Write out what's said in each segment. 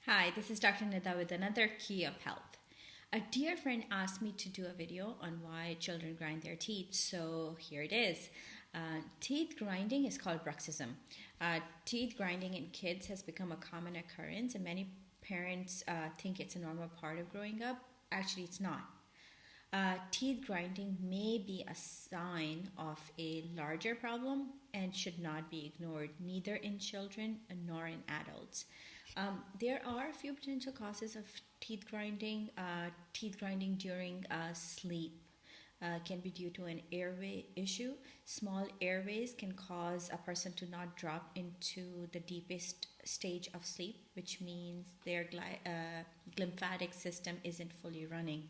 Hi, this is Dr. Nida with another key of health. A dear friend asked me to do a video on why children grind their teeth, so here it is. Teeth grinding is called bruxism. Teeth grinding in kids has become a common occurrence, and many parents think it's a normal part of growing up. Actually, it's not. Teeth grinding may be a sign of a larger problem and should not be ignored, neither in children nor in adults. There are a few potential causes of teeth grinding. Teeth grinding during sleep can be due to an airway issue. Small airways can cause a person to not drop into the deepest stage of sleep, which means their lymphatic system isn't fully running.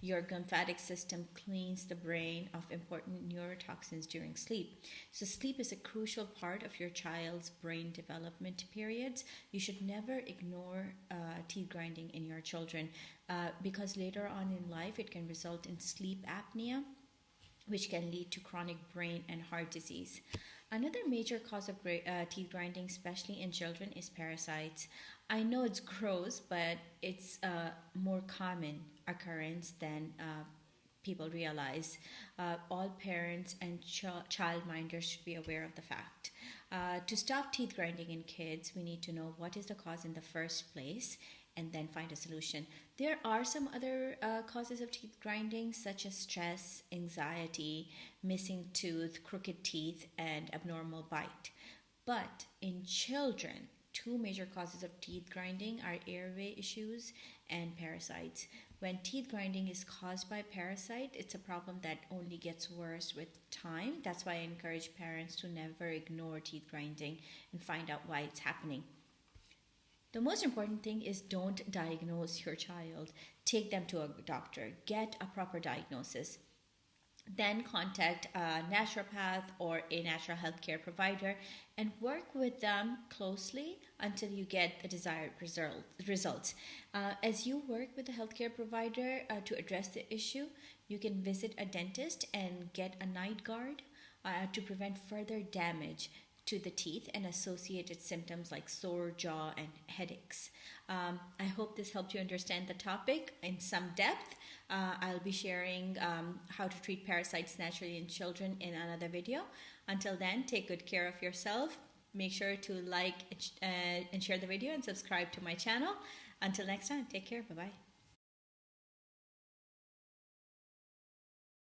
Your lymphatic system cleans the brain of important neurotoxins during sleep. So, sleep is a crucial part of your child's brain development periods. You should never ignore teeth grinding in your children because later on in life it can result in sleep apnea, which can lead to chronic brain and heart disease. Another major cause of teeth grinding, especially in children, is parasites. I know it's gross, but it's a more common occurrence than people realize. All parents and childminders should be aware of the fact. To stop teeth grinding in kids, we need to know what is the cause in the first place and then find a solution. There are some other causes of teeth grinding, such as stress, anxiety, missing tooth, crooked teeth, and abnormal bite. But in children, two major causes of teeth grinding are airway issues and parasites. When teeth grinding is caused by parasite, it's a problem that only gets worse with time. That's why I encourage parents to never ignore teeth grinding and find out why it's happening. The most important thing is don't diagnose your child. Take them to a doctor. Get a proper diagnosis. Then contact a naturopath or a natural health care provider and work with them closely until you get the desired results. As you work with a healthcare provider to address the issue, you can visit a dentist and get a night guard to prevent further damage to the teeth and associated symptoms like sore jaw and headaches. I hope this helped you understand the topic in some depth. I'll be sharing how to treat parasites naturally in children in another video. Until then, take good care of yourself. Make sure to like and share the video and subscribe to my channel. Until next time, take care. Bye-bye.